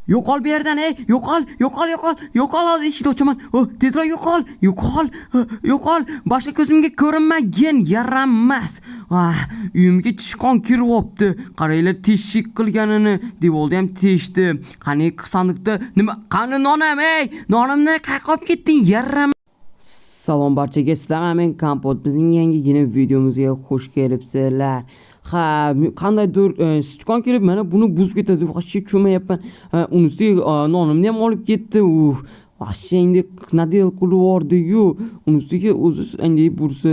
Yo'qol bu yerdan, ey, yo'qol, hozir eshikni ochaman. Tezroq yo'qol. Boshqa ko'zimga ko'rinmagin, yaramas. Uyimga tishqon kiryapti. Qaranglar, teshik qilganini. Devolda ham teshdi. Qani sandiqda nima? Qani nonam, ey, nonimni qayerga olib ketding, yaramas. Salom barchaga, sizlar men Kompot. Bizning yangigina videomizga xush kelibsizlar. Qandaydir sichqon kelib mana buni buzib ketadi. Vaqti cho'mayapman. Unisiga nonimni ham olib ketdi. Vaqti endi nadel qilib-yordi-yu. Unisiga o'zi endi bursa,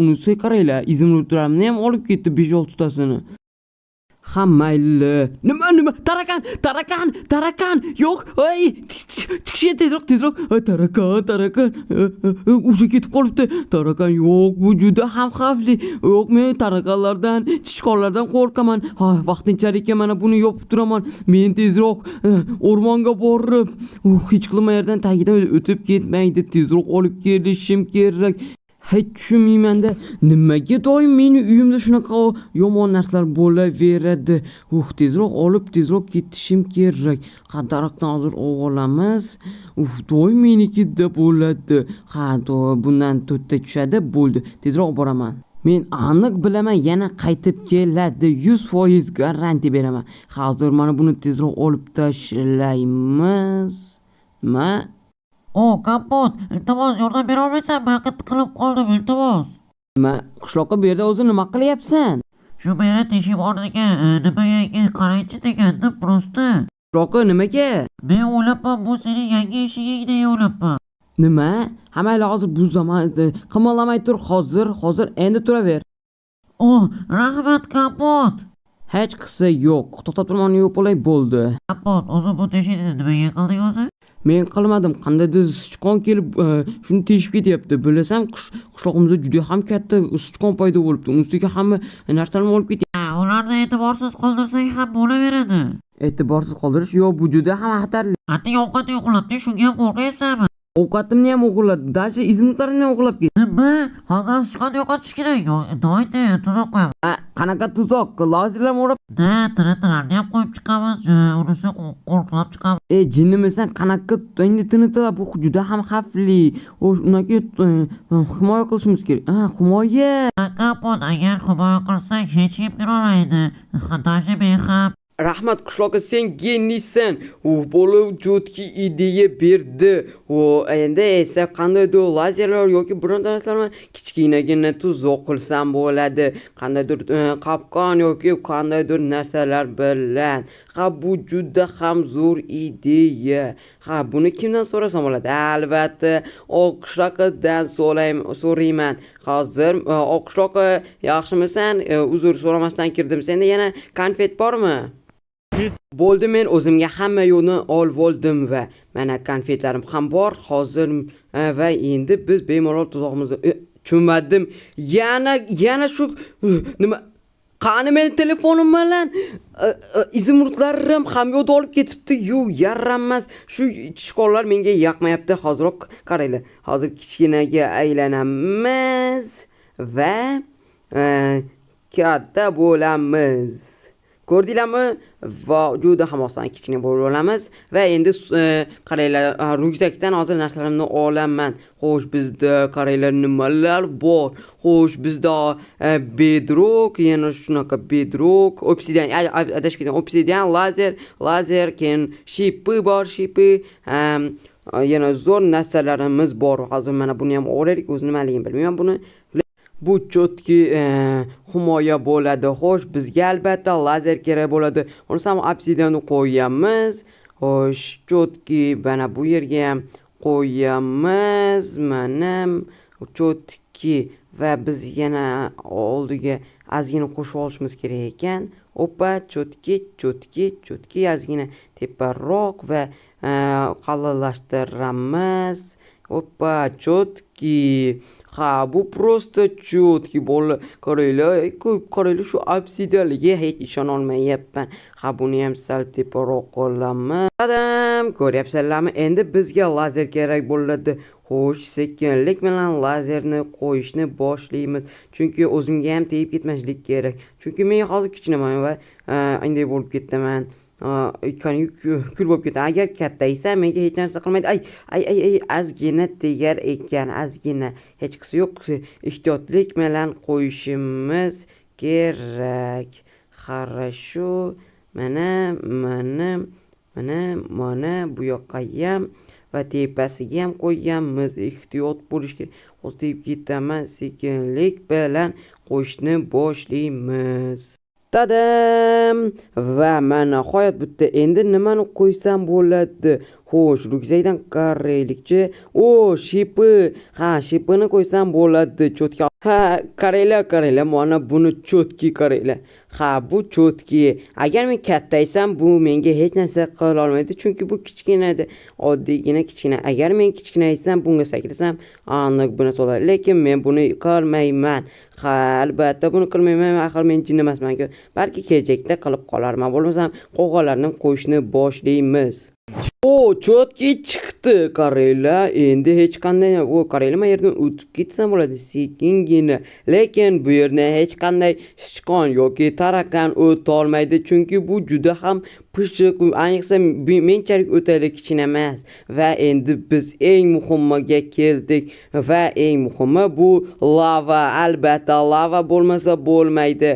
unisiga qaranglar, izimlarni ham olib ketdi 5-6 tasini. Mayli. Nima? Tarakan. Yo'q, ey, chiqishga tezroq. Tarakan. O'sha ketib qolibdi. Tarakan yo'q, bu juda ham xavfli. Yo'q, men tarakanlardan, chichqonlardan qo'rqaman. Vaqtinchalik mana buni yopib turaman. Men tezroq o'rmonga borib, hech qilma yerdan tagidan o'tib ketmaydi. Tezroq olib kelishim kerak. Hech tushunmayman-da, nimaga doim meni uyimda shunaqa yomon narsalar bo'laveradi. Tezroq ketishim kerak. Daraxtdan hozir olamiz. Doim menikida bo'ladi. Bundan 4 ta tushadi, bo'ldi. Tezroq boraman. Men aniq bilaman, yana qaytib keladi. 100% garanti beraman. Hozir mana buni tezroq olib tashlaymiz. Kompot, iltimos yordam bera olmaysanmi? Qilib qoldim, iltimos. Qishloqqa bu yerda o'zi nima qilyapsan? Shu yerda teshik bor ekan, nimaga qaraychi deganda prosta. Qishloqqa nimaga? Men o'ylabman, bu sening yangi ishingga deya o'ylabman. Nima? Hammaylar hozir buzaman. Qimirlamay tur, hozir endi turaver. Rahmat Kompot. Hech qissa yo'q. To'xtab turmani yo'q bo'lay bo'ldi. Kompot, o'zi bu teshikni nimaga qilding o'zi? Men qilmadim. Qandaydir sichqon kelib shuni teshib ketyapti. Bilasam, qishloqimizda juda ham katta sichqon paydo bo'libdi. Unisiga hamma narsalarni olib ketyapti. Ularni e'tiborsiz qoldirsang ham bo'laveradi. E'tiborsiz qoldirish yo'q, bu juda ham xatarli. Atting ovqat yo'qlabdi, shunga ham qo'rqayapsanmi? Ovqatimni ham o'g'irladi. Dasha izimlarimni ham o'g'irlab ketdi. Nima? Hozir sichqon yo'qotish kerak. Doyda tuzoq qo'yamiz. Qanaqa tuzoq? Lazerlarni o'rab. Tiniqlarni ham qo'yib chiqamiz. Unisi qo'rqlab chiqamiz. Jinnimisan, qanaqa endi tiniqlar? Bu juda ham xavfli. Unaga himoya qilishimiz kerak. Himoya. Kompot, agar himoya qilsak, hech kim kirolmaydi. Dasha bexab. Rahmat qishloqqa, sen geniysan. Bola jotki ideya berdi. Endi esa qandaydir lazerlar yoki bironta narsalarni kichkinagina tuzoq qilsam bo'ladi. Qandaydir qopqon yoki qandaydir narsalar bilan. Bu juda ham zo'r ideya. Buni kimdan so'rasam bo'ladi? Albatta, qishloqdan so'rayman. Hozir qishloqqa yaxshimisan? Uzr so'ramasdan kirdim. Senda yana konfet bormi? Bo'ldi, men o'zimga hamma yo'lni olib oldim va mana konfetlarim ham bor hozir va endi biz bemalol tuzog'imizni cho'madim. Yana shu nima? Qani meni telefonim bilan izimurtlarim ham yo'lda olib ketibdi. Yaramas. Shu chiqonlar menga yoqmayapti. Hozirroq qaranglar. Hozir kichkinaga aylanamiz va katta bo'lamiz. Ko'rdinglarmi? Va juda ham oson kichkina bo'lib olamiz va endi qaranglar, ryukzakdan hozir narsalarimni olaman. Xo'sh, bizda qaranglar nimalar bor. Xo'sh, bizda bedrock, yana shunaqa bedrock, obsidian, adashib ketdim. Obsidian, lazer, keyin shipi bor, yana zo'r narsalarimiz bor. Hozir mana buni ham olaylik, o'zi nimaligini bilmayman buni. Bu chotki himoya bo'ladi. Xo'sh, bizga albatta lazer kerak bo'ladi. Uni ham obsidianni qo'yamiz. Xo'sh, chotki mana bu yerga ham qo'yamiz. Mana chotki va biz yana oldiga ozgina qo'shib olishimiz kerak ekan. Chotki ozgina teparoq va qalinlashtiramiz. Chotki. Bu prosta chotki bo'la. Qaranglar, shu obsidianligiga hech ishona olmayapman. Buni ham sal teparoq qolamiz. Ko'ryapsizlarmi? Endi bizga lazer kerak bo'ladi. Xo'sh, sekinlik bilan lazerni qo'yishni boshlaymiz. Chunki o'zimga ham tegib ketmaslik kerak. Chunki men hozir kichkinaman va bunday bo'lib ketaman. kul bo'lib ketadi. Agar kattaysa menga hech narsa qilmaydi. Ay, ozgina tegar ekan, ozgina. Hech qisi yo'q. Ehtiyotlik bilan qo'yishimiz kerak. Хорошо. Mana bu yoqqa ham va tepasiga ham qo'yganmiz. Ehtiyot bo'lish kerak. Hozir deb ketaman, sekinlik bilan qo'shni boshlaymiz. Tadam! Va mana nihoyat bitta. Endi nimani qo'ysam bo'ladi? Xo'sh, ryukzakdan qaraylikchi. Shipi. Shipini qo'ysam bo'ladi. Cho'tki. Qaranglar, mana buni cho'tki qaranglar. Bu cho'tki. Agar men kattaysam, bu menga hech narsa qila olmaydi, chunki bu kichkina edi. Oddiygina kichkina. Agar men kichkinaysam, bunga sakrasam, aniq buni bo'ladi. Lekin men buni qilmayman. Albatta buni qilmayman. Axir men jin emasman-ku. Balki kelajakda qilib qolarman. Bo'lmasam, qo'g'onlarni qo'yishni boshlaymiz. Cho'tki chiqdi. Qaranglar, endi hech qanday qaranglar, men yerdan o'tib ketsam bo'ladi sekingina. Lekin bu yerdan hech qanday sichqon yoki tarakan o'ta olmaydi, chunki bu juda ham pishiq, ayniqsa menchalik o'tali kichkina emas. Va endi biz eng muhimiga keldik va eng muhimi bu lava. Albatta lava bo'lmasa bo'lmaydi.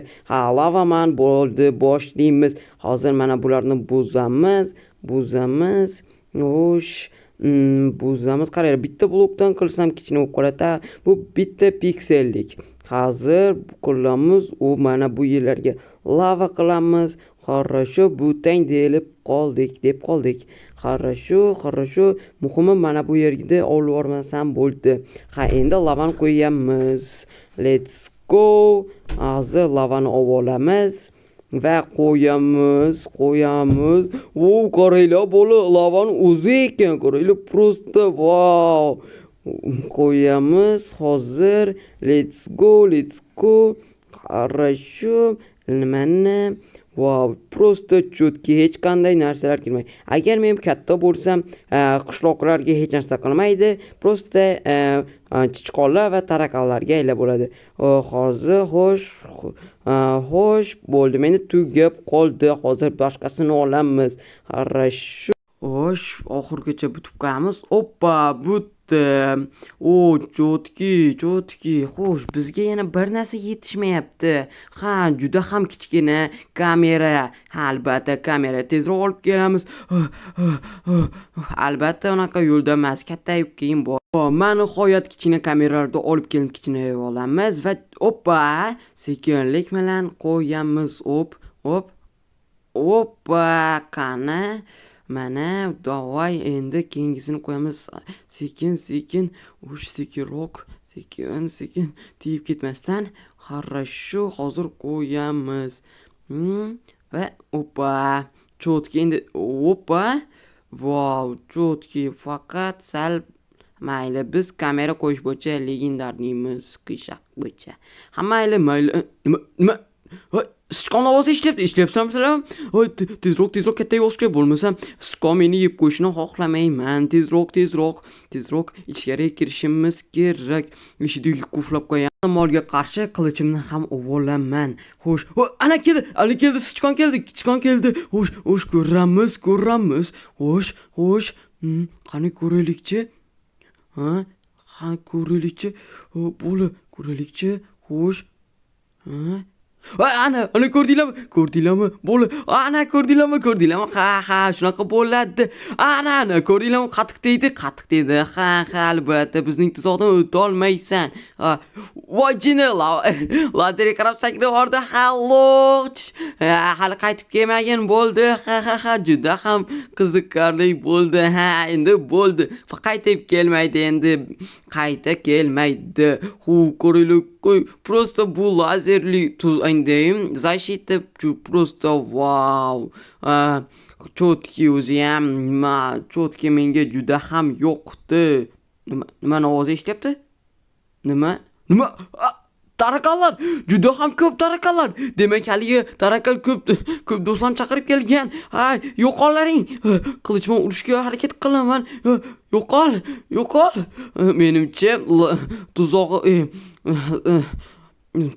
Lava man bo'ldi, boshlaymiz. Hozir mana bularni buzamiz. Buzamiz. Qaranglar, bitta blokdan qilsam kichkina bo'lib qoladi. Bu bitta piksellik. Hozir qilamiz, mana bu yerlarga lava qilamiz. Хорошо, butang deb qoldik. Хорошо. Muhimi mana bu yerga olib bormasam bo'ldi. Endi lavani qo'yamiz. Let's go. Hozir lavani olib olamiz. Va qo'yamiz. Qaranglar, bola lavani o'zi ekan. Qaranglar, просто wow. Qo'yamiz hozir. Let's go. Хорошо. Mana wow, просто cho'tki, hech qanday narsalar kirmaydi. Agar men katta bo'lsam, qishloqlarga hech narsa qilmaydi. Просто chichqonlar va tarakanlarga aylab bo'ladi. Hozir xo'sh, bo'ldi. Meni tugab qoldi. Hozir boshqasini olamiz. Хорошо. Xo'sh, oxirgacha bitib qo'yamiz. Oppa, bitdi. Cho'tki. Xo'sh, bizga yana bir narsa yetishmayapti. Juda ham kichkina kamera. Albatta, kamera tezroq olib kelamiz. Albatta, unaqa yo'lda emas, kattayib keyin bor. Mana nihoyat kichkina kameralarni olib kelib kichkinayib olamiz va sekinlik bilan qo'yamiz. Qani? Mana davay, endi keyingisini qo'yamiz. Sekin, sekinroq, sekin tiyib ketmasdan. Хорошо, hozir qo'yamiz. Va cho'tki endi wow, cho'tki, faqat sal mayli, biz kamera qo'yish bo'yicha legendarniymiz, qishaq bo'yicha. Mayli. Nima? Sichqon ovozi ishlayapsanmi? Tezroq katta yo'q bo'lmasam, sichqon meni yeb qo'yishni xohlamayman. Tezroq ichkariga kirishimiz kerak. Eshikni qulflab qo'yaman. Molga qarshi qilichimni ham olaman. Xo'sh, ana keldi, sichqon keldi. Xo'sh, ko'ramiz. Xo'sh. Qani ko'raylikchi? Ko'raylikchi. Bo'la, ko'raylikchi. Xo'sh. Ana ko'rdinglarmi? Bo'la. Ana ko'rdinglarmi? Shunaqa bo'ladi. Ana ko'rdinglarmi? Qatiq deydi. Albatta, bizning tuzoqdan o'ta olmaysan. Voy jini, lazerga qarab sakrab yubordi. Hali qaytib kelmagan bo'ldi. Juda ham qiziqarli bo'ldi. Endi bo'ldi. Qaytib kelmaydi endi. Qayta kelmaydi. Ko'raylik. Просто bu lazerli tuzayndayim. Защита просто wow. Cho'tki o'zi ham, cho'tki menga juda ham yoqdi. Nima ovoz eshityapti? Nima? Tarakanlar, juda ham ko'p tarakanlar. Demak, haligi tarakan ko'p do'stlarni chaqirib kelgan. Yo'qollaring. Qilich bilan urishga harakat qilaman. Yo'qol. Menimcha tuzog'i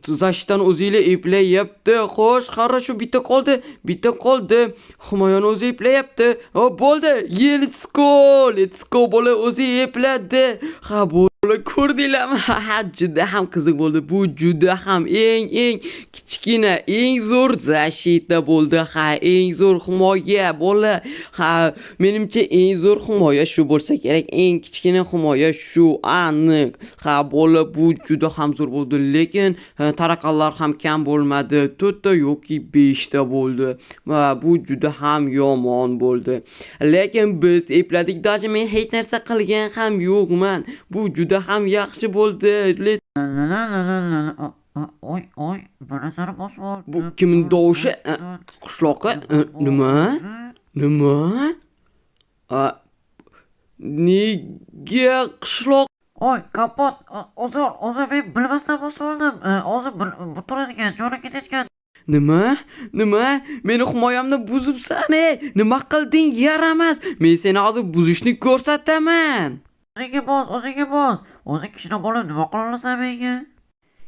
Tuzashdan o'zinglar eplayapti. Xo'sh, qara shu bitta qoldi. Bitta qoldi. Humoyon o'zi eplayapti. Hop, bo'ldi. Let's go. Let's go bola o'zi epladi. Ha, bola ko'rdinglarmi? Ha, juda ham qiziq bo'ldi. Bu juda ham eng kichkina, eng zo'r zashita bo'ldi. Ha, eng zo'r himoya bola. Ha, menimcha eng zo'r himoya shu bo'lsa kerak. Eng kichkina himoya shu aniq. Ha, bola bu juda ham zo'r bo'ldi, lekin taraqalar ham kam bo'lmadi. 4 ta yoki 5 ta bo'ldi. Va bu juda ham yomon bo'ldi. Lekin biz epladik, даже men hech narsa qilgan ham yo'qman. Bu juda ham yaxshi bo'ldi. Oy, birasini bosib oldi. Bu kimning tovushi? Qishloqqa nima? Nima? Nega qishloq? Oy, kapot. O'zim men bilmasdan bosib oldim. Hozir bu turadigan, joyi ketayotgan. Nima? Meni himoyamni buzibsan, Nima qilding? Yaramas. Men seni hozir buzishni ko'rsataman. O'zingga bos. O'zing kichkina bola nima qila olasan menga?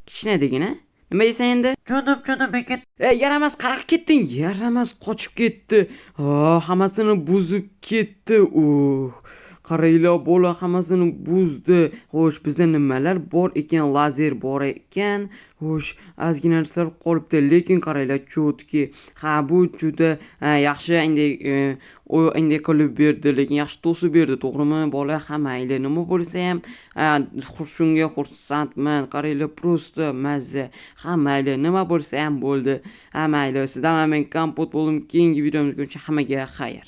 Kichkina degina? Nima deysan endi? Cho'dim men ketdim. Yaramas, qayoqqa ketding? Yaramas qochib ketdi. Hammasini buzib ketdi. Qaranglar, bola hammasini buzdi. Xo'sh, bizda nimalar bor ekan? Lazer bor ekan. Xo'sh, ozgina narsalar qolibdi, lekin qaranglar, cho'tki. Ha, bu juda yaxshi endi qilib berdi, lekin yaxshi to'sib berdi, to'g'rimi? Bola ha mayli, nima bo'lsa ham shunga xursandman. Qaranglar, prosta mazza. Ha mayli, nima bo'lsa ham bo'ldi. Ha mayli, sizdan men kompot bo'ldim. Keyingi videomizga hammaga xayr.